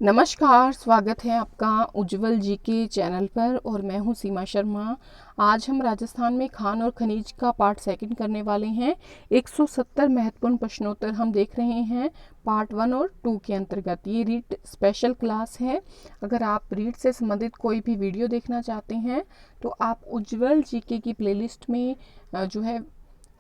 नमस्कार, स्वागत है आपका उज्जवल जी के चैनल पर और मैं हूं सीमा शर्मा। आज हम राजस्थान में खान और खनिज का पार्ट सेकंड करने वाले हैं। 170 महत्वपूर्ण प्रश्नोत्तर हम देख रहे हैं पार्ट 1 और 2 के अंतर्गत। ये रीट स्पेशल क्लास है। अगर आप रीट से संबंधित कोई भी वीडियो देखना चाहते हैं तो आप उज्जवल जीके की प्लेलिस्ट में जो है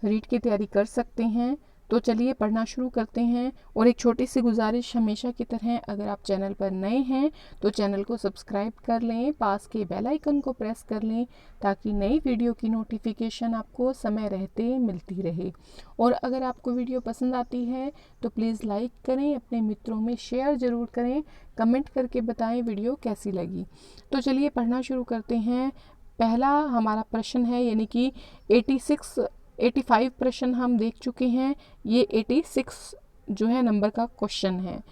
रीट की तैयारी कर सकते हैं। तो चलिए पढ़ना शुरू करते हैं। और एक छोटी सी गुजारिश हमेशा की तरह, अगर आप चैनल पर नए हैं तो चैनल को सब्सक्राइब कर लें, पास के बेल आइकन को प्रेस कर लें ताकि नई वीडियो की नोटिफिकेशन आपको समय रहते मिलती रहे। और अगर आपको वीडियो पसंद आती है तो प्लीज़ लाइक करें, अपने मित्रों में शेयर ज़रूर करें, कमेंट करके बताएं वीडियो कैसी लगी। तो चलिए पढ़ना शुरू करते हैं। पहला हमारा प्रश्न है, यानी कि 85 प्रश्न हम देख चुके हैं। ये 86 जो है नंबर का क्वेश्चन है।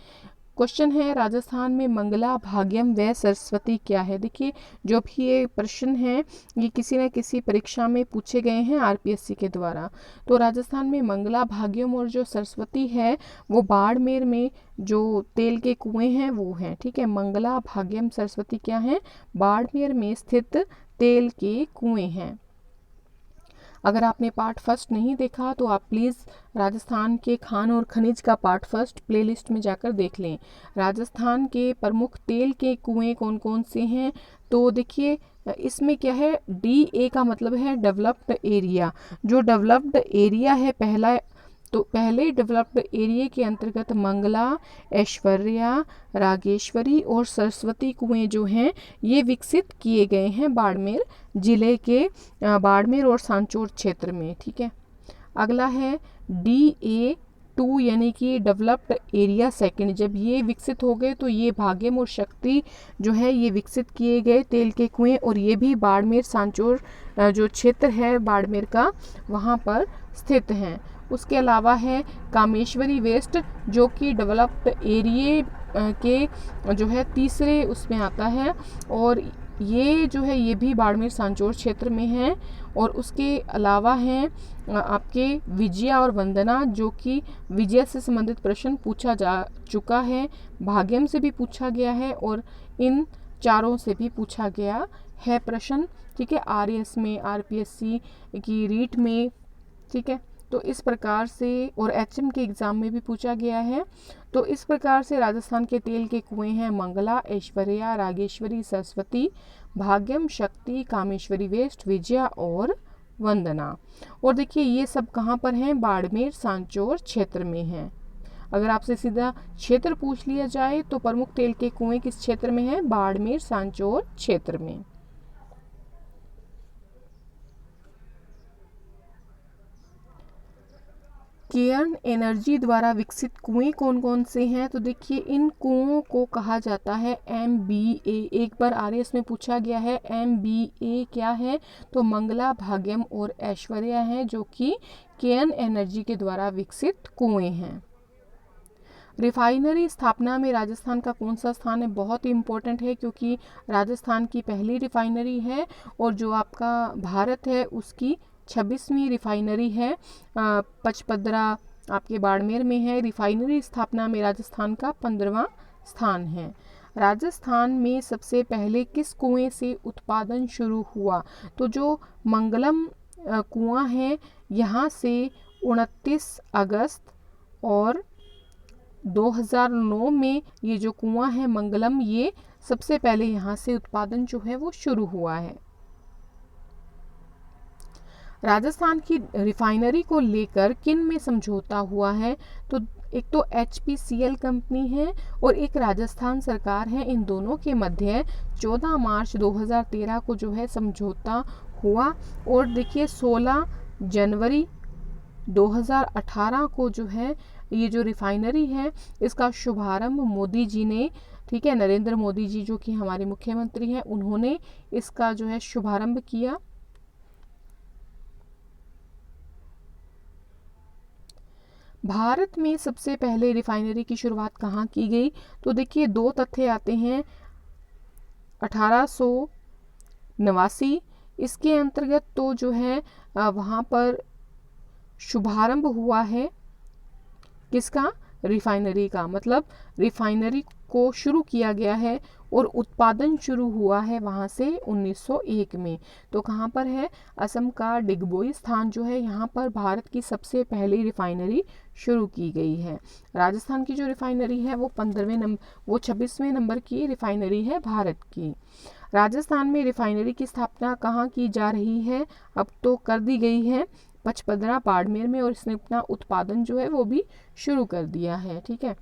क्वेश्चन है, राजस्थान में मंगला, भाग्यम व सरस्वती क्या है। देखिए, जो भी ये प्रश्न है ये किसी न किसी परीक्षा में पूछे गए हैं आरपीएससी के द्वारा। तो राजस्थान में मंगला, भाग्यम और जो सरस्वती है वो बाड़मेर में जो तेल के कुएं हैं वो हैं। ठीक है, मंगला, भाग्यम, सरस्वती क्या है, बाड़मेर में स्थित तेल के कुएं हैं। अगर आपने पार्ट फर्स्ट नहीं देखा तो आप प्लीज़ राजस्थान के खान और खनिज का पार्ट फर्स्ट प्लेलिस्ट में जाकर देख लें। राजस्थान के प्रमुख तेल के कुएं कौन कौन से हैं। तो देखिए, इसमें क्या है, DA का मतलब है डेवलप्ड एरिया। जो डेवलप्ड एरिया है पहले डेवलप्ड एरिया के अंतर्गत मंगला, ऐश्वर्या, रागेश्वरी और सरस्वती कुएं जो हैं ये विकसित किए गए हैं बाड़मेर जिले के बाड़मेर और सांचौर क्षेत्र में। ठीक है, अगला है DA2 यानी कि डेवलप्ड एरिया सेकंड। जब ये विकसित हो गए तो ये भाग्यम और शक्ति जो है ये विकसित किए गए तेल के कुएं, और ये भी बाड़मेर सांचौर जो क्षेत्र है बाड़मेर का वहाँ पर स्थित हैं। उसके अलावा है कामेश्वरी वेस्ट, जो कि डेवलप्ड एरिया के जो है तीसरे उसमें आता है, और ये जो है ये भी बाड़मेर सांचौर क्षेत्र में है। और उसके अलावा हैं आपके विजया और वंदना, जो कि विजया से संबंधित प्रश्न पूछा जा चुका है, भाग्यम से भी पूछा गया है और इन चारों से भी पूछा गया है प्रश्न। ठीक है, आरएस में, आरपीएससी की रीट में। ठीक है, तो इस प्रकार से, और एचएम के एग्ज़ाम में भी पूछा गया है। तो इस प्रकार से राजस्थान के तेल के कुएं हैं मंगला, ऐश्वर्या, रागेश्वरी, सरस्वती, भाग्यम, शक्ति, कामेश्वरी वेस्ट, विजया और वंदना। और देखिए ये सब कहाँ पर हैं, बाड़मेर सांचौर क्षेत्र में हैं। अगर आपसे सीधा क्षेत्र पूछ लिया जाए तो प्रमुख तेल के कुएं किस क्षेत्र में हैं, बाड़मेर सांचौर क्षेत्र में। केयर्न एनर्जी द्वारा विकसित कुएं कौन कौन से हैं। तो देखिए, इन कुओं को कहा जाता है MBA। एक बार आरएस में पूछा गया है MBA क्या है, तो मंगला, भाग्यम और ऐश्वर्या हैं जो कि केयर्न एनर्जी के द्वारा विकसित कुएं हैं। रिफाइनरी स्थापना में राजस्थान का कौन सा स्थान है, बहुत ही इम्पोर्टेंट है क्योंकि राजस्थान की पहली रिफाइनरी है और जो आपका भारत है उसकी 26वीं रिफाइनरी है। पचपदरा आपके बाड़मेर में है। रिफाइनरी स्थापना में राजस्थान का 15वां स्थान है। राजस्थान में सबसे पहले किस कुएं से उत्पादन शुरू हुआ। तो जो मंगलम कुआं है यहाँ से 29 अगस्त और 2009 में ये जो कुआं है मंगलम, ये सबसे पहले यहाँ से उत्पादन जो है वो शुरू हुआ है। राजस्थान की रिफाइनरी को लेकर किन में समझौता हुआ है। तो एक तो HPCL कंपनी है और एक राजस्थान सरकार है। इन दोनों के मध्य 14 मार्च 2013 को जो है समझौता हुआ। और देखिए 16 जनवरी 2018 को जो है ये जो रिफाइनरी है इसका शुभारंभ मोदी जी ने, ठीक है, नरेंद्र मोदी जी जो कि हमारे मुख्यमंत्री हैं, उन्होंने इसका जो है शुभारंभ किया। भारत में सबसे पहले रिफाइनरी की शुरुआत कहाँ की गई। तो देखिए दो तथ्य आते हैं। 1889 इसके अंतर्गत तो जो है वहाँ पर शुभारंभ हुआ है किसका, रिफाइनरी का, मतलब रिफाइनरी को शुरू किया गया है और उत्पादन शुरू हुआ है वहाँ से 1901 में। तो कहाँ पर है? असम का डिगबोई स्थान जो है, यहाँ पर भारत की सबसे पहली रिफाइनरी शुरू की गई है। राजस्थान की जो रिफाइनरी है वो 26वें नंबर की रिफाइनरी है भारत की। राजस्थान में रिफाइनरी की स्थापना कहाँ की जा रही है? अब तो कर दी गई है पचपदरा बाड़मेर में, और इसने अपना उत्पादन जो है वो भी शुरू कर दिया है। ठीक है।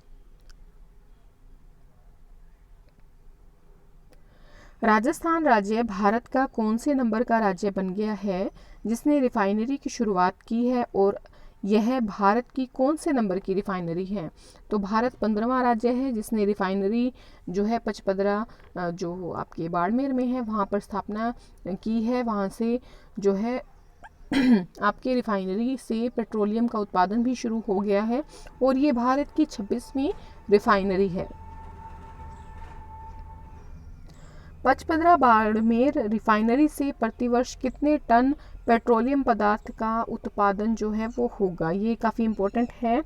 राजस्थान राज्य भारत का कौन से नंबर का राज्य बन गया है जिसने रिफाइनरी की शुरुआत की है, और यह भारत की कौन से नंबर की रिफाइनरी है? तो भारत 15वां राज्य है जिसने रिफाइनरी जो है पचपदरा जो आपके बाड़मेर में है वहाँ पर स्थापना की है। वहाँ से जो है आपके रिफाइनरी से पेट्रोलियम का उत्पादन भी शुरू हो गया है, और ये भारत की 26वीं रिफाइनरी है। पचपदरा बाड़मेर रिफाइनरी से प्रतिवर्ष कितने टन पेट्रोलियम पदार्थ का उत्पादन जो है वो होगा? ये काफ़ी इम्पोर्टेंट है।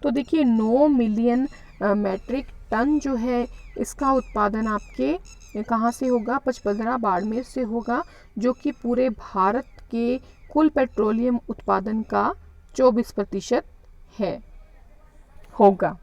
तो देखिए 9 मिलियन मैट्रिक टन जो है इसका उत्पादन आपके कहाँ से होगा? पचपदरा बाड़मेर से होगा, जो कि पूरे भारत के कुल पेट्रोलियम उत्पादन का 24% है होगा।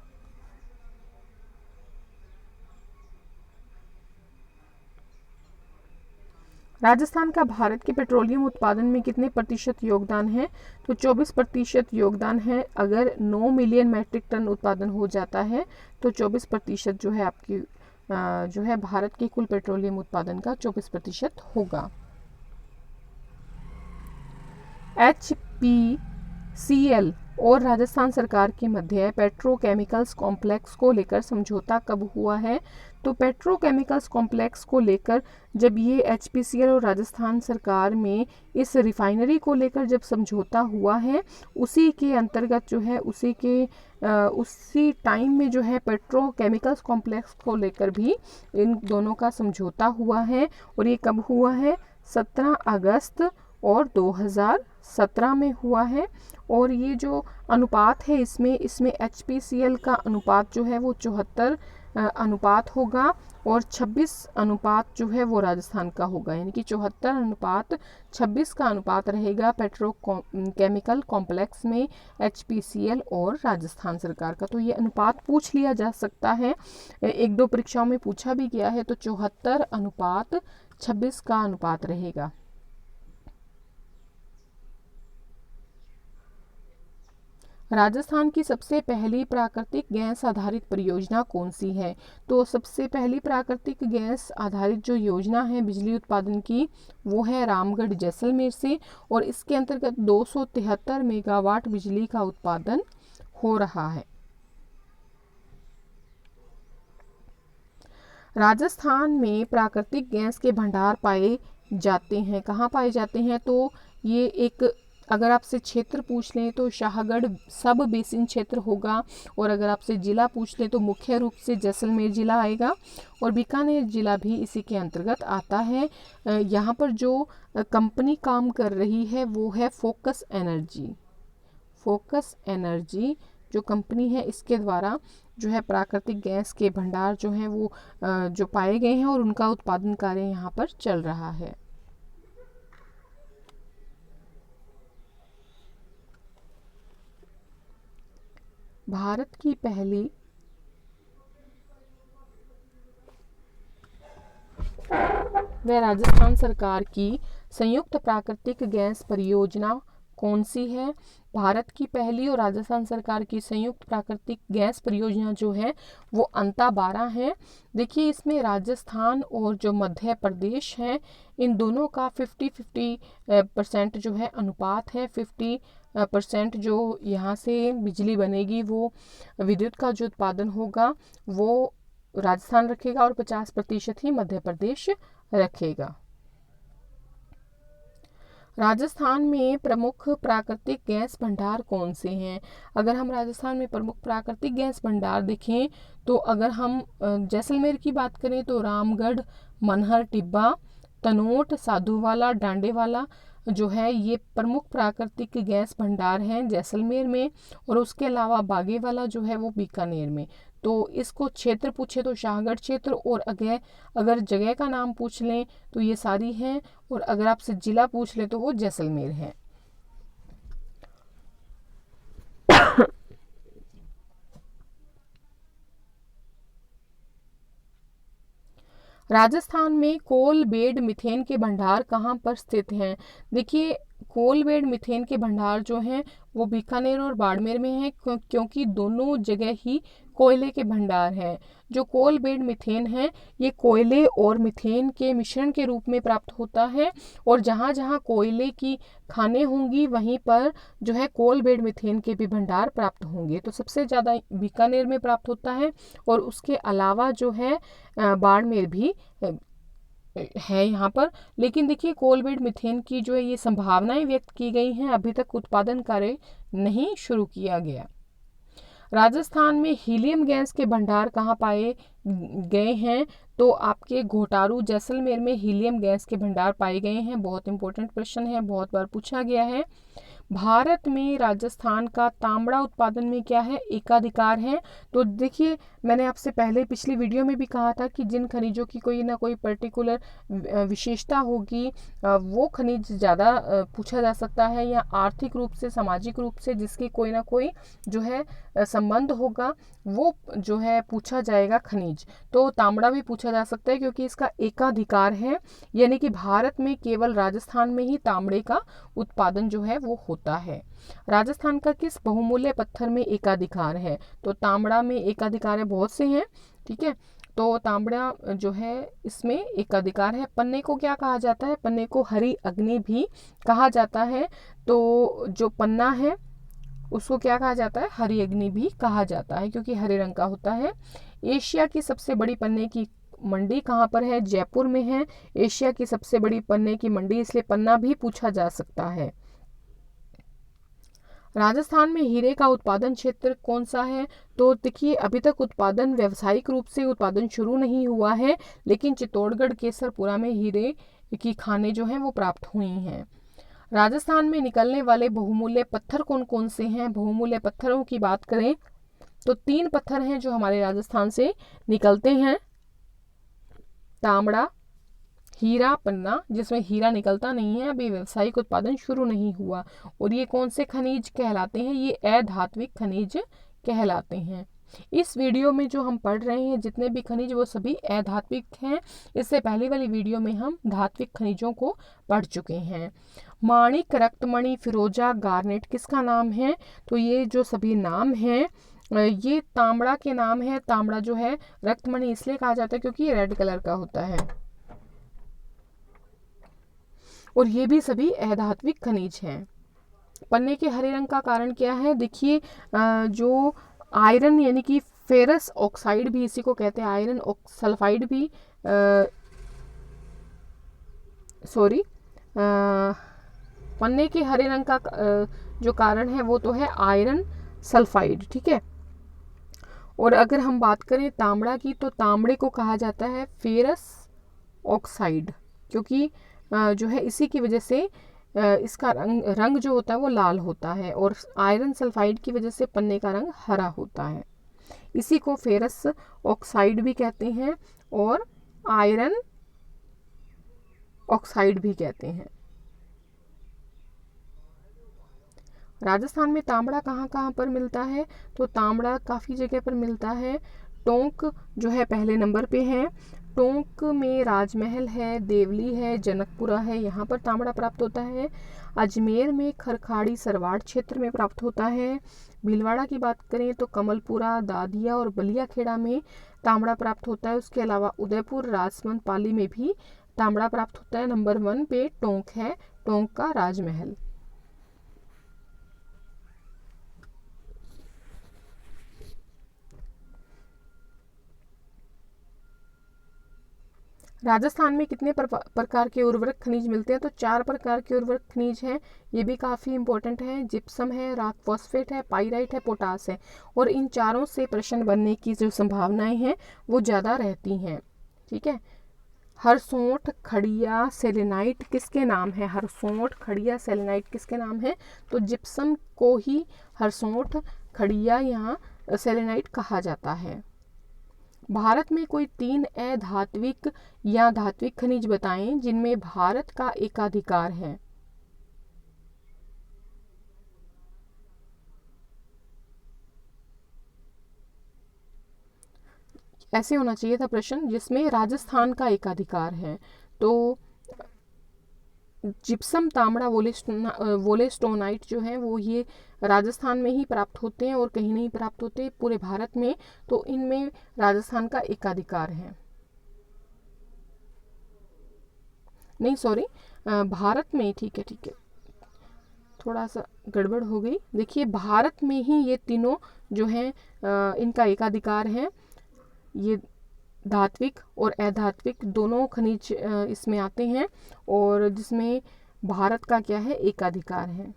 राजस्थान का भारत के पेट्रोलियम उत्पादन में कितने प्रतिशत योगदान है? तो 24% योगदान है। अगर 9 मिलियन मैट्रिक टन उत्पादन हो जाता है तो 24% जो है आपकी जो है भारत के कुल पेट्रोलियम उत्पादन का 24% होगा। HPCL और राजस्थान सरकार के मध्य पेट्रोकेमिकल्स कॉम्प्लेक्स को लेकर समझौता कब हुआ है? तो पेट्रोकेमिकल्स कॉम्प्लेक्स को लेकर जब ये HPCL और राजस्थान सरकार में इस रिफाइनरी को लेकर जब समझौता हुआ है, उसी के अंतर्गत जो है उसी टाइम में जो है पेट्रोकेमिकल्स कॉम्प्लेक्स को लेकर भी इन दोनों का समझौता हुआ है। और ये कब हुआ है? 17 अगस्त और 2017 में हुआ है। और ये जो अनुपात है इसमें HPCL का अनुपात जो है वो 74 अनुपात होगा, और 26 अनुपात जो है वो राजस्थान का होगा, यानी कि 74:26 का अनुपात रहेगा पेट्रोकेमिकल कॉम्प्लेक्स में HPCL और राजस्थान सरकार का। तो ये अनुपात पूछ लिया जा सकता है, 1-2 परीक्षाओं में पूछा भी गया है। तो 74:26 का अनुपात रहेगा। राजस्थान की सबसे पहली प्राकृतिक गैस आधारित परियोजना कौन सी है? तो सबसे पहली प्राकृतिक गैस आधारित जो योजना है बिजली उत्पादन की वो है रामगढ़ जैसलमेर से, और इसके अंतर्गत 273 मेगावाट बिजली का उत्पादन हो रहा है। राजस्थान में प्राकृतिक गैस के भंडार पाए जाते हैं। कहाँ पाए जाते हैं? तो ये एक अगर आपसे क्षेत्र पूछ लें तो शाहगढ़ सब बेसिन क्षेत्र होगा, और अगर आपसे ज़िला पूछ लें तो मुख्य रूप से जैसलमेर ज़िला आएगा, और बीकानेर ज़िला भी इसी के अंतर्गत आता है। यहाँ पर जो कंपनी काम कर रही है वो है फोकस एनर्जी जो कंपनी है, इसके द्वारा जो है प्राकृतिक गैस के भंडार जो हैं वो जो पाए गए हैं और उनका उत्पादन कार्य यहाँ पर चल रहा है। भारत की पहली व राजस्थान सरकार की संयुक्त प्राकृतिक गैस परियोजना कौन सी है? भारत की पहली और राजस्थान सरकार की संयुक्त प्राकृतिक गैस परियोजना जो है वो अंता-12 है। देखिए इसमें राजस्थान और जो मध्य प्रदेश है इन दोनों का 50-50% जो है अनुपात है। 50% जो यहाँ से बिजली बनेगी वो विद्युत का जो उत्पादन होगा वो राजस्थान रखेगा, और 50% ही मध्य प्रदेश रखेगा। राजस्थान में प्रमुख प्राकृतिक गैस भंडार कौन से हैं? अगर हम राजस्थान में प्रमुख प्राकृतिक गैस भंडार देखें तो अगर हम जैसलमेर की बात करें तो रामगढ़, मनहर, टिब्बा, तनोट, साधुवाला, डांडेवाला, जो है ये प्रमुख प्राकृतिक गैस भंडार हैं जैसलमेर में, और उसके अलावा बागेवाला जो है वो बीकानेर में। तो इसको क्षेत्र पूछे तो शाहगढ़ क्षेत्र, और अगर जगह का नाम पूछ लें तो ये सारी हैं, और अगर आपसे जिला पूछ लें तो वो जैसलमेर है। राजस्थान में कोल बेड मिथेन के भंडार कहाँ पर स्थित हैं? देखिए, कोल बेड मिथेन के भंडार जो हैं वो बीकानेर और बाड़मेर में हैं, क्योंकि दोनों जगह ही कोयले के भंडार हैं। जो कोल बेड मिथेन है ये कोयले और मिथेन के मिश्रण के रूप में प्राप्त होता है, और जहाँ जहाँ कोयले की खानें होंगी वहीं पर जो है कोल बेड मिथेन के भी भंडार प्राप्त होंगे। तो सबसे ज़्यादा बीकानेर में प्राप्त होता है, और उसके अलावा जो है बाड़मेर भी है यहाँ पर। लेकिन देखिए, कोल बेड मिथेन की जो है ये संभावनाएं व्यक्त की गई हैं, अभी तक उत्पादन कार्य नहीं शुरू किया गया। राजस्थान में हीलियम गैस के भंडार कहाँ पाए गए हैं? तो आपके घोटारू जैसलमेर में हीलियम गैस के भंडार पाए गए हैं। बहुत इंपॉर्टेंट क्वेश्चन है, बहुत बार पूछा गया है। भारत में राजस्थान का तांबड़ा उत्पादन में क्या है? एकाधिकार है। तो देखिए, मैंने आपसे पहले पिछली वीडियो में भी कहा था कि जिन खनिजों की कोई ना कोई पर्टिकुलर विशेषता होगी वो खनिज ज़्यादा पूछा जा सकता है, या आर्थिक रूप से, सामाजिक रूप से जिसकी कोई ना कोई जो है संबंध होगा वो जो है पूछा जाएगा खनिज। तो तांबड़ा भी पूछा जा सकता है क्योंकि इसका एकाधिकार है, यानी कि भारत में केवल राजस्थान में ही तांबड़े का उत्पादन जो है वो होता है। राजस्थान का किस बहुमूल्य पत्थर में एकाधिकार है? तो तांबड़ा में एकाधिकार है, बहुत से हैं, ठीक है। तो तांबड़ा जो है इसमें एकाधिकार है। पन्ने को क्या कहा जाता है? पन्ने को हरी अग्नि भी कहा जाता है। तो जो पन्ना है उसको क्या कहा जाता है? हरी अग्नि भी कहा जाता है, क्योंकि हरे रंग का होता है। एशिया की सबसे बड़ी पन्ने की मंडी कहाँ पर है? जयपुर में है एशिया की सबसे बड़ी पन्ने की मंडी, इसलिए पन्ना भी पूछा जा सकता है। राजस्थान में हीरे का उत्पादन क्षेत्र कौन सा है? तो देखिए, अभी तक उत्पादन व्यावसायिक रूप से उत्पादन शुरू नहीं हुआ है, लेकिन चित्तौड़गढ़ केसरपुरा में हीरे की खानें जो हैं वो प्राप्त हुई हैं। राजस्थान में निकलने वाले बहुमूल्य पत्थर कौन कौन से हैं? बहुमूल्य पत्थरों की बात करें तो 3 पत्थर हैं जो हमारे राजस्थान से निकलते हैं: तांबड़ा, हीरा, पन्ना। जिसमें हीरा निकलता नहीं है, अभी व्यावसायिक उत्पादन शुरू नहीं हुआ। और ये कौन से खनिज कहलाते हैं? ये अधात्विक खनिज कहलाते हैं। इस वीडियो में जो हम पढ़ रहे हैं जितने भी खनिज वो सभी अधात्विक हैं। इससे पहले वाली वीडियो में हम धात्विक खनिजों को पढ़ चुके हैं। माणिक, रक्तमणि, फिरोजा, गार्नेट किसका नाम है? तो ये जो सभी नाम हैं ये तांबड़ा के नाम है। तांबड़ा जो है रक्तमणि इसलिए कहा जाता है क्योंकि ये रेड कलर का होता है, और ये भी सभी अधात्विक खनिज हैं। पन्ने के हरे रंग का कारण क्या है? देखिए, जो आयरन यानी कि फेरस ऑक्साइड भी इसी को कहते हैं, आयरन सल्फाइड भी पन्ने के हरे रंग का जो कारण है वो तो है आयरन सल्फाइड, ठीक है। और अगर हम बात करें तांबड़ा की तो तांबड़े को कहा जाता है फेरस ऑक्साइड, क्योंकि जो है इसी की वजह से इसका रंग जो होता है वो लाल होता है, और आयरन सल्फाइड की वजह से पन्ने का रंग हरा होता है। इसी को फेरस ऑक्साइड भी कहते हैं और आयरन ऑक्साइड भी कहते हैं। राजस्थान में तांबड़ा कहाँ कहाँ पर मिलता है? तो तांबड़ा काफ़ी जगह पर मिलता है। टोंक जो है पहले नंबर पे है। टोंक में राजमहल है, देवली है, जनकपुरा है, यहाँ पर तांबड़ा प्राप्त होता है। अजमेर में खरखाड़ी सरवाड़ क्षेत्र में प्राप्त होता है। भीलवाड़ा की बात करें तो कमलपुरा, दादिया और बलिया खेड़ा में तांबड़ा प्राप्त होता है। उसके अलावा उदयपुर, राजसमंद, पाली में भी तांबड़ा प्राप्त होता है। नंबर 1 पे टोंक है, टोंक का राजमहल। राजस्थान में कितने प्रकार के उर्वरक खनिज मिलते हैं? तो 4 प्रकार के उर्वरक खनिज हैं, ये भी काफ़ी इंपॉर्टेंट है। जिप्सम है, रॉक फॉस्फेट है, पाइराइट है, पोटास है, और इन चारों से प्रश्न बनने की जो संभावनाएं हैं वो ज़्यादा रहती हैं, ठीक है। हरसोट खड़िया सेलेनाइट किसके नाम है? हरसोट खड़िया सेलेनाइट किसके नाम है? तो जिप्सम को ही हरसोट खड़िया या सेलेनाइट कहा जाता है। भारत में कोई 3 अधात्विक या धात्विक खनिज बताएं जिनमें भारत का एकाधिकार है। ऐसे होना चाहिए था प्रश्न, जिसमें राजस्थान का एकाधिकार है। तो जिप्सम तांबड़ा वोलेस्टोनाइट जो है वो ये राजस्थान में ही प्राप्त होते हैं और कहीं नहीं प्राप्त होते पूरे भारत में। तो इनमें राजस्थान का एकाधिकार है। नहीं सॉरी, भारत में, ठीक है, थोड़ा सा गड़बड़ हो गई। देखिए भारत में ही ये तीनों जो हैं इनका एकाधिकार है। ये धात्विक और अधात्विक दोनों खनिज इसमें आते हैं और जिसमें भारत का क्या है? एकाधिकार है।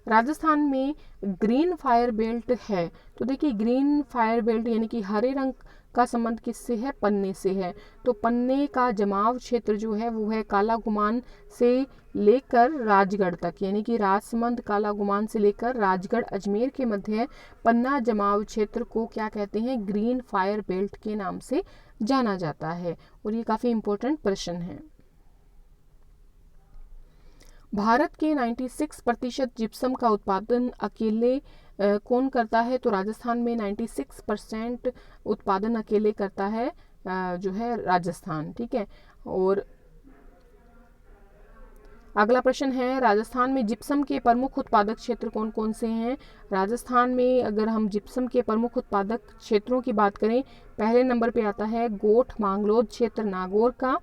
राजस्थान में ग्रीन फायर बेल्ट है। तो देखिए ग्रीन फायर बेल्ट यानी कि हरे रंग का संबंध किससे है? पन्ने से है। तो पन्ने का जमाव क्षेत्र जो है वो है काला गुमान से लेकर राजगढ़ तक, यानी कि राजसमंद काला गुमान से लेकर राजगढ़ अजमेर के मध्य पन्ना जमाव क्षेत्र को क्या कहते हैं? ग्रीन फायर बेल्ट के नाम से जाना जाता है। और ये काफ़ी इम्पोर्टेंट प्रश्न है। भारत के 96% जिप्सम का उत्पादन अकेले कौन करता है? तो राजस्थान में 96% उत्पादन अकेले करता है जो है राजस्थान, ठीक है। और अगला प्रश्न है, राजस्थान में जिप्सम के प्रमुख उत्पादक क्षेत्र कौन कौन से हैं? राजस्थान में अगर हम जिप्सम के प्रमुख उत्पादक क्षेत्रों की बात करें, पहले नंबर पे आता है गोठ मांगलोद क्षेत्र नागौर का,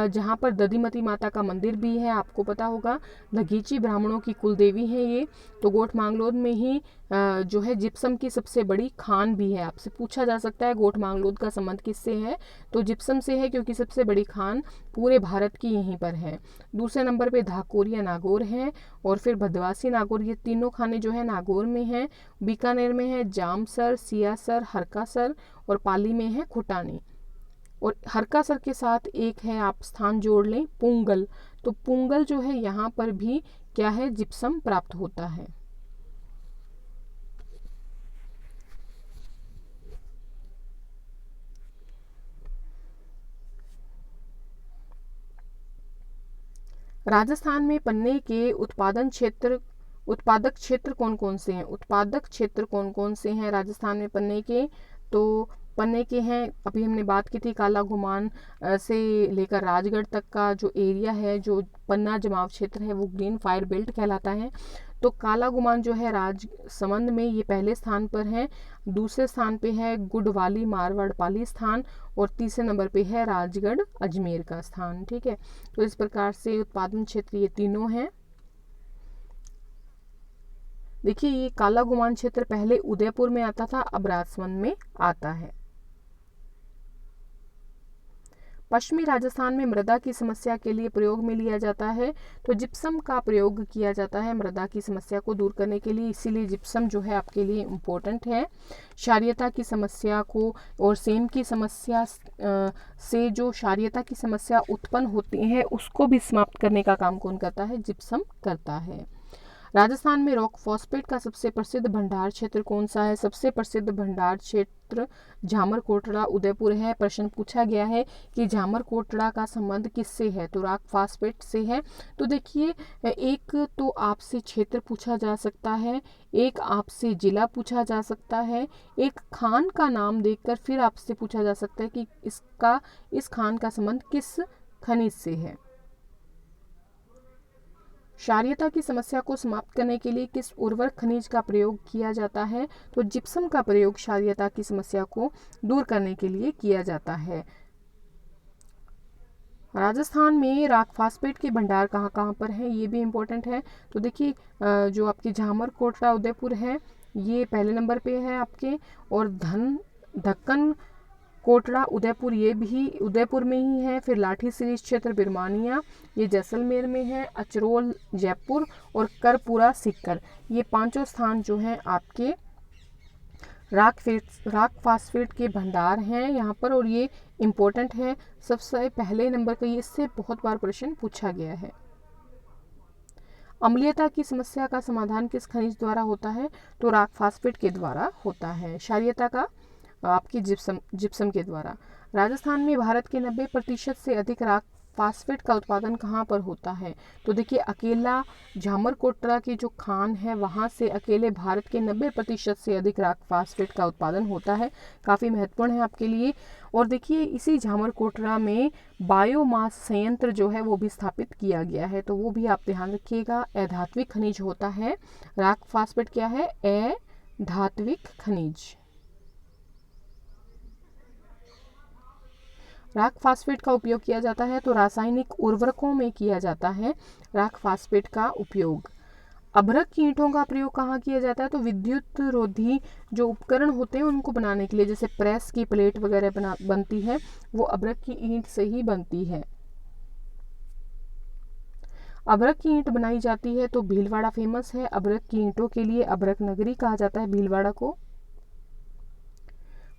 जहाँ पर दधिमती माता का मंदिर भी है, आपको पता होगा। दघीची ब्राह्मणों की कुलदेवी है ये। तो गोठ मांगलोद में ही जो है जिप्सम की सबसे बड़ी खान भी है। आपसे पूछा जा सकता है गोठ मांगलोद का संबंध किससे है? तो जिप्सम से है, क्योंकि सबसे बड़ी खान पूरे भारत की यहीं पर है। दूसरे नंबर पे धाकोरिया नागौर है और फिर भदवासी नागौर, ये तीनों खाने जो है नागौर में हैं। बीकानेर में है जामसर, सियासर, हरकासर और पाली में है खुटानी। और हरकासर के साथ एक है, आप स्थान जोड़ लें, पुंगल। तो पुंगल जो है यहाँ पर भी क्या है? जिप्सम प्राप्त होता है। राजस्थान में पन्ने के उत्पादक क्षेत्र कौन कौन से हैं? उत्पादक क्षेत्र कौन कौन से हैं राजस्थान में पन्ने के? तो पन्ने के हैं, अभी हमने बात की थी, काला गुमान से लेकर राजगढ़ तक का जो एरिया है, जो पन्ना जमाव क्षेत्र है, वो ग्रीन फायर बेल्ट कहलाता है। तो काला गुमान जो है राजसमंद में, ये पहले स्थान पर है। दूसरे स्थान पे है गुडवाली मारवाड़ पाली स्थान और तीसरे नंबर पे है राजगढ़ अजमेर का स्थान, ठीक है। तो इस प्रकार से उत्पादन क्षेत्र ये तीनों हैं। देखिए ये काला गुमान क्षेत्र पहले उदयपुर में आता था, अब राजसमंद में आता है। पश्चिमी राजस्थान में मृदा की समस्या के लिए प्रयोग में लिया जाता है। तो जिप्सम का प्रयोग किया जाता है मृदा की समस्या को दूर करने के लिए, इसीलिए जिप्सम जो है आपके लिए इम्पोर्टेंट है। क्षारीयता की समस्या को और सेम की समस्या से जो क्षारीयता की समस्या उत्पन्न होती है उसको भी समाप्त करने का काम कौन करता है? जिप्सम करता है। राजस्थान में रॉक फॉस्फेट का सबसे प्रसिद्ध भंडार क्षेत्र कौन सा है? सबसे प्रसिद्ध भंडार क्षेत्र झामर कोटड़ा उदयपुर है। प्रश्न पूछा गया है कि झामर कोटड़ा का संबंध किससे है? तो रॉक फॉस्फेट से है। तो देखिए एक तो आपसे क्षेत्र पूछा जा सकता है, एक आपसे जिला पूछा जा सकता है, एक खान का नाम देखकर फिर आपसे पूछा जा सकता है कि इस खान का संबंध किस खनिज से है। क्षारीयता की समस्या को समाप्त करने के लिए किस उर्वरक खनिज का प्रयोग किया जाता है? तो जिप्सम का प्रयोग क्षारीयता की समस्या को दूर करने के लिए किया जाता है। राजस्थान में रॉक फॉस्फेट के भंडार कहाँ कहाँ पर है, ये भी इम्पोर्टेंट है। तो देखिए जो आपकी झामर कोटड़ा उदयपुर है ये पहले नंबर पे है आपके, और ढक्कन कोटड़ा उदयपुर ये भी उदयपुर में ही है। फिर लाठी सीरीज क्षेत्र बिरमानिया ये जैसलमेर में है। अचरोल जयपुर और करपुरा सीकर, ये पांचों स्थान जो हैं आपके राक फास्फेट के भंडार हैं यहाँ पर, और ये इम्पोर्टेंट है, सबसे पहले नंबर का, ये इससे बहुत बार प्रश्न पूछा गया है। अम्लीयता की समस्या का समाधान किस खनिज द्वारा होता है? तो राक फास्फेट के द्वारा होता है। क्षारीयता का आपकी जिप्सम के द्वारा। राजस्थान में भारत के 90% से अधिक राक फास्फेट का उत्पादन कहाँ पर होता है? तो देखिए, अकेला झामरकोटरा की जो खान है वहाँ से अकेले भारत के 90% से अधिक राक फास्फेट का उत्पादन होता है। काफ़ी महत्वपूर्ण है आपके लिए। और देखिए, इसी झामरकोटरा में बायोमास संयंत्र जो है वो भी स्थापित किया गया है, तो वो भी आप ध्यान रखिएगा। अधात्विक खनिज होता है राक फास्फेट। क्या है? अधात्विक खनिज। राक फास्फेट का उपयोग किया जाता है तो रासायनिक उर्वरकों में किया जाता है राक फास्फेट का उपयोग। अभ्रक की ईंटों का प्रयोग कहाँ किया जाता है? तो विद्युत रोधी जो उपकरण होते हैं उनको बनाने के लिए, जैसे प्रेस की प्लेट वगैरह बनती है, वो अभ्रक की ईंट से ही बनती है। अभ्रक की ईंट बनाई जाती है तो भीलवाड़ा फेमस है अभ्रक की ईंटों के लिए। अभ्रक नगरी कहा जाता है भीलवाड़ा को।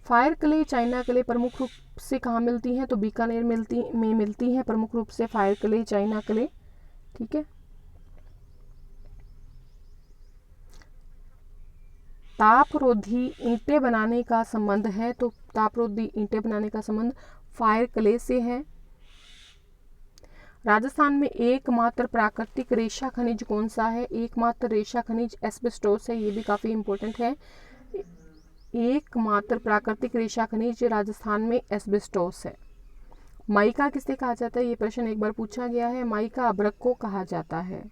फायर क्ले, चाइना क्ले प्रमुख रूप से कहाँ मिलती हैं? तो बीकानेर में मिलती हैं प्रमुख रूप से फायर क्ले, चाइना क्ले। ठीक है। तापरोधी ईंटें बनाने का संबंध है, तो तापरोधी ईंटें बनाने का संबंध फायर क्ले से है। राजस्थान में एकमात्र प्राकृतिक रेशा खनिज कौन सा है? एकमात्र रेशा खनिज एस्बेस्टोस है, ये भी काफी इंपॉर्टेंट है। एकमात्र प्राकृतिक रेशा खनिज राजस्थान में एस्बेस्टोस है। माइका किसे कहा जाता है? ये प्रश्न एक बार पूछा गया है। माइका अभ्रक को कहा जाता है।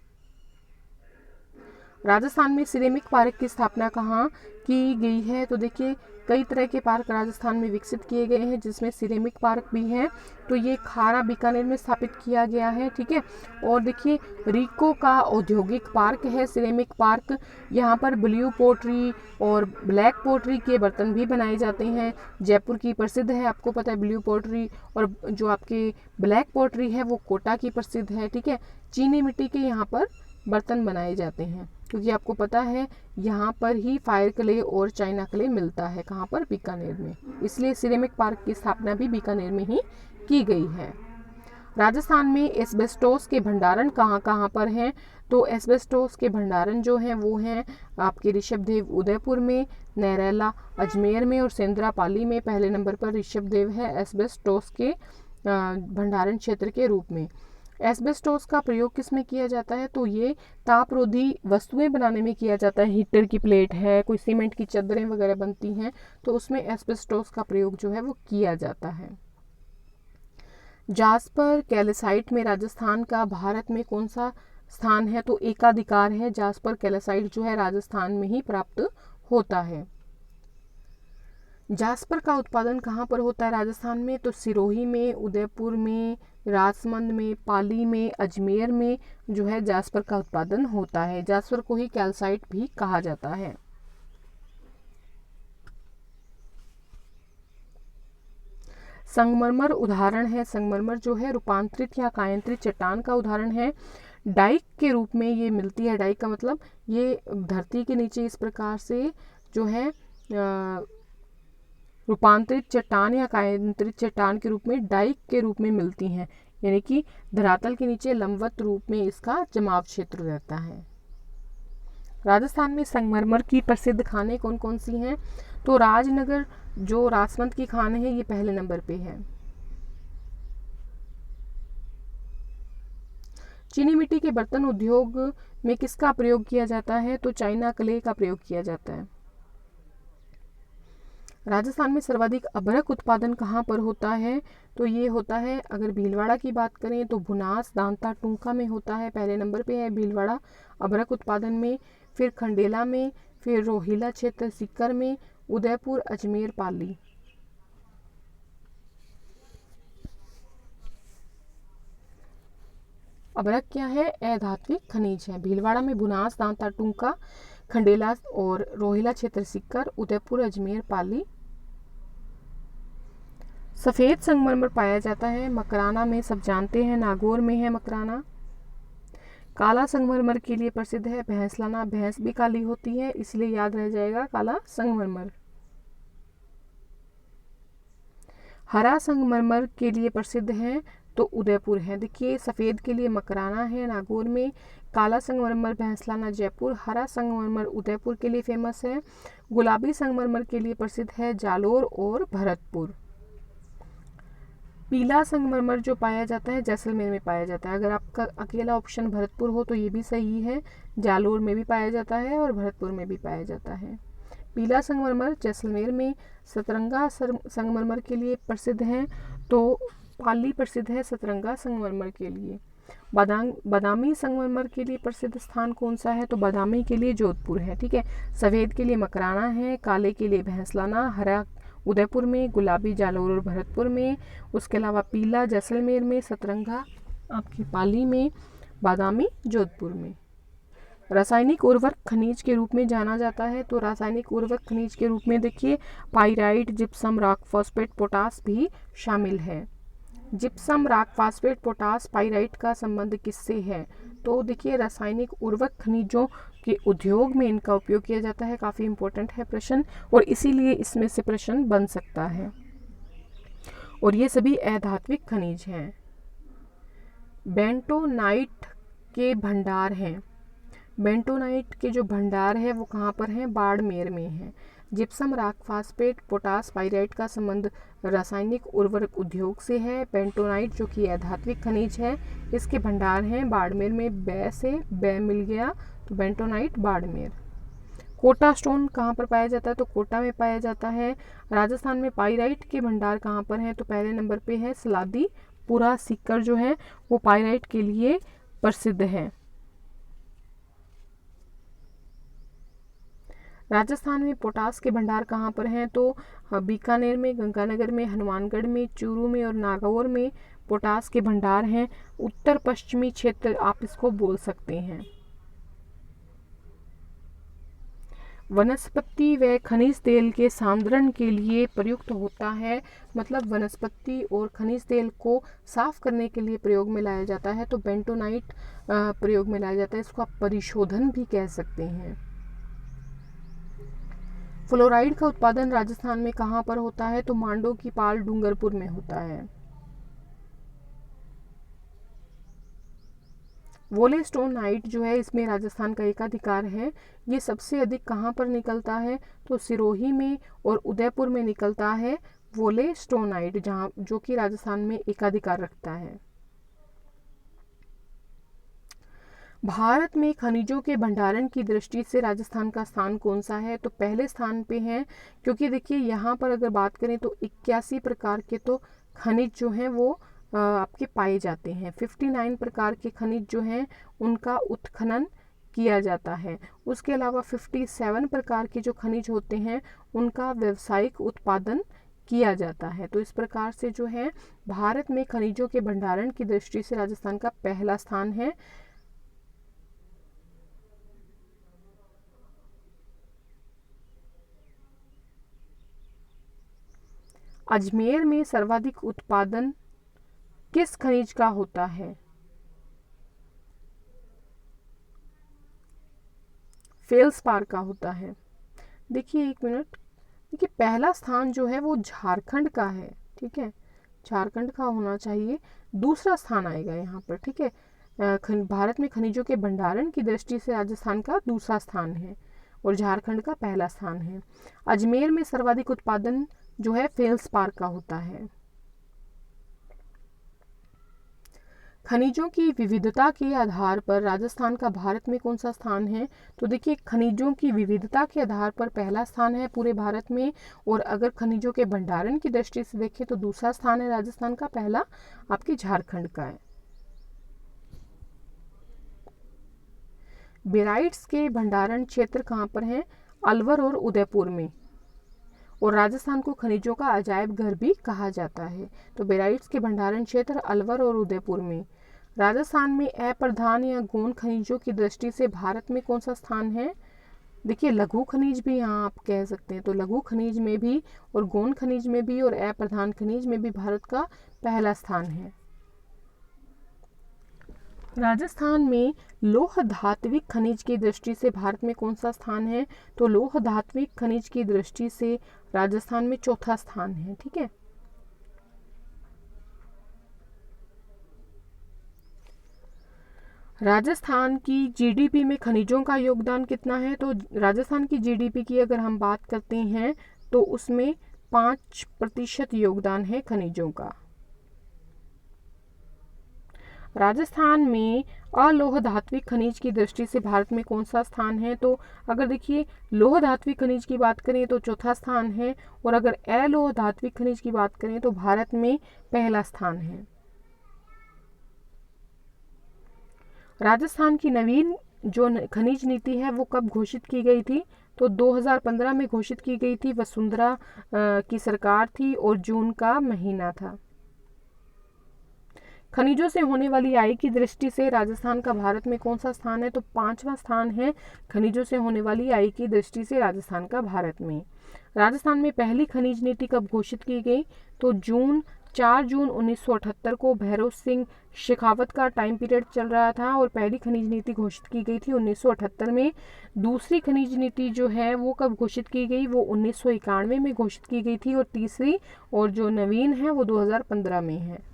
राजस्थान में सिरेमिक पार्क की स्थापना कहाँ की गई है? तो देखिए, कई तरह के पार्क राजस्थान में विकसित किए गए हैं, जिसमें सिरेमिक पार्क भी है। तो ये खारा बीकानेर में स्थापित किया गया है। ठीक है। और देखिए, रीको का औद्योगिक पार्क है सिरेमिक पार्क। यहाँ पर ब्लू पोट्री और ब्लैक पोट्री के बर्तन भी बनाए जाते हैं। जयपुर की प्रसिद्ध है, आपको पता है, ब्लू पोट्री, और जो आपके ब्लैक पोट्री है वो कोटा की प्रसिद्ध है। ठीक है। चीनी मिट्टी के यहाँ पर बर्तन बनाए जाते हैं, क्योंकि आपको पता है यहाँ पर ही फायर क्ले और चाइना क्ले मिलता है। कहाँ पर? बीकानेर में। इसलिए सिरेमिक पार्क की स्थापना भी बीकानेर में ही की गई है। राजस्थान में एस्बेस्टोस के भंडारण कहाँ कहाँ पर हैं? तो एस्बेस्टोस के भंडारण जो हैं वो हैं आपके ऋषभदेव उदयपुर में, नैरेला अजमेर में, और सेंद्रा पाली में। पहले नंबर पर ऋषभदेव है एस्बेस्टोस के भंडारण क्षेत्र के रूप में। एस्बेस्टोस का प्रयोग किस में किया जाता है? तो ये तापरोधी वस्तुएं बनाने में किया जाता है। हीटर की प्लेट है, कोई सीमेंट की चादरें वगैरह बनती हैं, तो उसमें एस्बेस्टोस का प्रयोग जो है वो किया जाता है। जास्पर कैल्साइट में राजस्थान का भारत में कौन सा स्थान है? तो एकाधिकार है। जास्पर कैल्साइट जो है राजस्थान में ही प्राप्त होता है। जास्पर का उत्पादन कहाँ पर होता है राजस्थान में? तो सिरोही में, उदयपुर में, राजसमंद में, पाली में, अजमेर में जो है जास्पर का उत्पादन होता है। जास्पर को ही कैल्साइट भी कहा जाता है। संगमरमर उदाहरण है। संगमरमर जो है रूपांतरित या कायांतरित चट्टान का उदाहरण है। डाइक के रूप में ये मिलती है। डाइक का मतलब ये धरती के नीचे इस प्रकार से जो है रूपांतरित चट्टान या कायांतरित चट्टान के रूप में डाइक के रूप में मिलती हैं, यानी कि धरातल के नीचे लंबवत रूप में इसका जमाव क्षेत्र रहता है। राजस्थान में संगमरमर की प्रसिद्ध खानें कौन कौन सी हैं? तो राजनगर जो राजसमंद की खान है ये पहले नंबर पे है। चीनी मिट्टी के बर्तन उद्योग में किसका प्रयोग किया जाता है? तो चाइना क्ले का प्रयोग किया जाता है। राजस्थान में सर्वाधिक अभ्रक उत्पादन कहाँ पर होता है? तो ये होता है, अगर भीलवाड़ा की बात करें तो भुनास, दांता, टूंका में होता है। पहले नंबर पे है भीलवाड़ा अभ्रक उत्पादन में, फिर खंडेला में, फिर रोहिला क्षेत्र सीकर में, उदयपुर, अजमेर, पाली। अभ्रक क्या है? अधात्विक खनिज है। भीलवाड़ा में भुनास, दांता, टूंका, खंडेला और रोहिला क्षेत्र सीकर, उदयपुर, अजमेर, पाली। सफ़ेद संगमरमर पाया जाता है मकराना में, सब जानते हैं, नागौर में है मकराना। काला संगमरमर के लिए प्रसिद्ध है भैंसलाना। भैंस भी काली होती है, इसलिए याद रह जाएगा काला संगमरमर। हरा संगमरमर के लिए प्रसिद्ध है तो उदयपुर है। देखिए सफ़ेद के लिए मकराना है नागौर में, काला संगमरमर भैंसलाना जयपुर, हरा संगमरमर उदयपुर के लिए फेमस है, गुलाबी संगमरमर के लिए प्रसिद्ध है जालोर और भरतपुर। पीला संगमरमर जो पाया जाता है जैसलमेर में पाया जाता है। अगर आपका अकेला ऑप्शन भरतपुर हो तो ये भी सही है, जालोर में भी पाया जाता है और भरतपुर में भी पाया जाता है। पीला संगमरमर जैसलमेर में, सतरंगा संगमरमर के लिए प्रसिद्ध है तो पाली प्रसिद्ध है सतरंगा संगमरमर के लिए। बादामी संगमरमर के लिए प्रसिद्ध स्थान कौन सा है तो बादामी के लिए जोधपुर है। ठीक है, सफ़ेद के लिए मकराना है, काले के लिए भैंसलाना, हरा उदयपुर में, गुलाबी जालोर और भरतपुर में, उसके अलावा पीला जैसलमेर में, सतरंगा आपकी पाली में, बादामी जोधपुर में। रासायनिक उर्वरक खनिज के रूप में जाना जाता है तो रासायनिक उर्वरक खनिज के रूप में देखिए pyrite, gypsum, rock phosphate, potash भी शामिल है। Gypsum, rock phosphate, potash, pyrite का संबंध किससे है तो देखिए रासायनिक उर्वरक खनिजों के उद्योग में इनका उपयोग किया जाता है। काफ़ी इंपॉर्टेंट है प्रश्न और इसीलिए इसमें से प्रश्न बन सकता है। और ये सभी अधात्विक खनिज हैं। बेंटोनाइट के भंडार हैं। बेंटोनाइट के जो भंडार है वो कहाँ पर हैं, बाड़मेर में है। Gypsum, rock phosphate, potash, pyrite का संबंध रासायनिक उर्वरक उद्योग से है। बेंटोनाइट जो कि अधात्विक खनिज है इसके भंडार हैं बाड़मेर में। बै से बै मिल गया तो बेंटोनाइट बाड़मेर। कोटा स्टोन कहाँ पर पाया जाता है तो कोटा में पाया जाता है। राजस्थान में पाइराइट के भंडार कहाँ पर हैं तो पहले नंबर पे है सलादी पूरा सीकर जो है वो पाइराइट के लिए प्रसिद्ध है। राजस्थान में पोटास के भंडार कहाँ पर हैं तो बीकानेर में, गंगानगर में, हनुमानगढ़ में, चूरू में और नागौर में पोटास के भंडार हैं। उत्तर पश्चिमी क्षेत्र आप इसको बोल सकते हैं। वनस्पति व खनिज तेल के सांद्रण के लिए प्रयुक्त होता है, मतलब वनस्पति और खनिज तेल को साफ करने के लिए प्रयोग में लाया जाता है तो बेंटोनाइट प्रयोग में लाया जाता है। इसको आप परिशोधन भी कह सकते हैं। फ्लोराइड का उत्पादन राजस्थान में कहाँ पर होता है तो मांडो की पाल, डूंगरपुर में होता है। वोलेस्टोनाइट जो है इसमें राजस्थान का एकाधिकार है। ये सबसे अधिक कहाँ पर निकलता है तो सिरोही में और उदयपुर में निकलता है वोलेस्टोनाइट, जहाँ जो कि राजस्थान में एकाधिकार रखता है। भारत में खनिजों के भंडारण की दृष्टि से राजस्थान का स्थान कौन सा है तो पहले स्थान पे है, क्योंकि देखिए यहाँ पर अगर बात करें तो 81 प्रकार के तो खनिज जो हैं वो आपके पाए जाते हैं। 59 प्रकार के खनिज जो हैं उनका उत्खनन किया जाता है। उसके अलावा 57 प्रकार के जो खनिज होते हैं उनका व्यावसायिक उत्पादन किया जाता है। तो इस प्रकार से जो है भारत में खनिजों के भंडारण की दृष्टि से राजस्थान का पहला स्थान है। अजमेर में सर्वाधिक उत्पादन किस खनिज का होता है? फेल्सपार का होता है। देखिए एक मिनट, देखिए पहला स्थान जो है वो झारखंड का है, ठीक है, झारखंड का होना चाहिए। दूसरा स्थान आएगा यहाँ पर, ठीक है। भारत में खनिजों के भंडारण की दृष्टि से राजस्थान का दूसरा स्थान है और झारखंड का पहला स्थान है। अजमेर में सर्वाधिक उत्पादन जो है फेल्सपार का होता है। खनिजों की विविधता के आधार पर राजस्थान का भारत में कौन सा स्थान है तो देखिए खनिजों की विविधता के आधार पर पहला स्थान है पूरे भारत में, और अगर खनिजों के भंडारण की दृष्टि से देखें तो दूसरा स्थान है राजस्थान का, पहला आपके झारखंड का है। बेराइट्स के भंडारण क्षेत्र कहाँ पर हैं? अलवर और उदयपुर में, और राजस्थान को खनिजों का अजायब घर भी कहा जाता है। तो बेराइट्स के भंडारण क्षेत्र अलवर और उदयपुर में। राजस्थान में अप्रधान या गौण खनिजों की दृष्टि से भारत में कौन सा स्थान है? देखिए लघु खनिज भी यहाँ आप कह सकते हैं, तो लघु खनिज में भी और गौण खनिज में भी और अप्रधान खनिज में भी भारत का पहला स्थान है। राजस्थान में लौह धात्विक खनिज की दृष्टि से भारत में कौन सा स्थान है? तो लौह धात्विक खनिज की दृष्टि से राजस्थान में चौथा स्थान है, ठीक है। राजस्थान की जीडीपी में खनिजों का योगदान कितना है? तो राजस्थान की जीडीपी की अगर हम बात करते हैं तो उसमें 5% योगदान है खनिजों का। राजस्थान में अलोह धात्विक खनिज की दृष्टि से भारत में कौन सा स्थान है? तो अगर देखिए लोह धात्विक खनिज की बात करें तो चौथा स्थान है, और अगर अलोह धात्विक खनिज की बात करें तो भारत में पहला स्थान है। राजस्थान की नवीन जो खनिज नीति है वो कब घोषित की गई थी? तो 2015 में घोषित की गई थी। वसुंधरा की सरकार थी और जून का महीना था। खनिजों से होने वाली आय की दृष्टि से राजस्थान का भारत में कौन सा स्थान है? तो 5वां स्थान है खनिजों से होने वाली आय की दृष्टि से राजस्थान का भारत में। राजस्थान में पहली खनिज नीति कब घोषित की गई? तो 4 जून 1978 को भैरव सिंह शेखावत का टाइम पीरियड चल रहा था और पहली खनिज नीति घोषित की गई थी 1978 में। दूसरी खनिज नीति जो है वो कब घोषित की गई? वो 1991 में घोषित की गई थी, और तीसरी और जो नवीन है वो 2015 में है।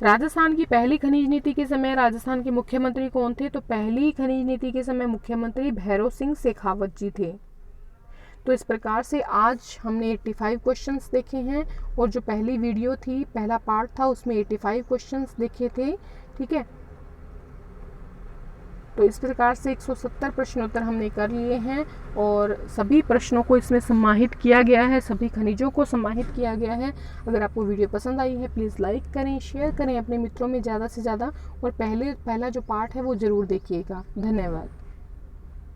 राजस्थान की पहली खनिज नीति के समय राजस्थान के मुख्यमंत्री कौन थे? तो पहली खनिज नीति के समय मुख्यमंत्री भैरव सिंह शेखावत जी थे। तो इस प्रकार से आज हमने 85 क्वेश्चंस देखे हैं, और जो पहली वीडियो थी, पहला पार्ट था, उसमें 85 क्वेश्चंस देखे थे। ठीक है, तो इस प्रकार से 170 प्रश्नोत्तर हमने कर लिए हैं, और सभी प्रश्नों को इसमें समाहित किया गया है, सभी खनिजों को समाहित किया गया है। अगर आपको वीडियो पसंद आई है प्लीज़ लाइक करें, शेयर करें अपने मित्रों में ज़्यादा से ज़्यादा, और पहला जो पार्ट है वो ज़रूर देखिएगा। धन्यवाद।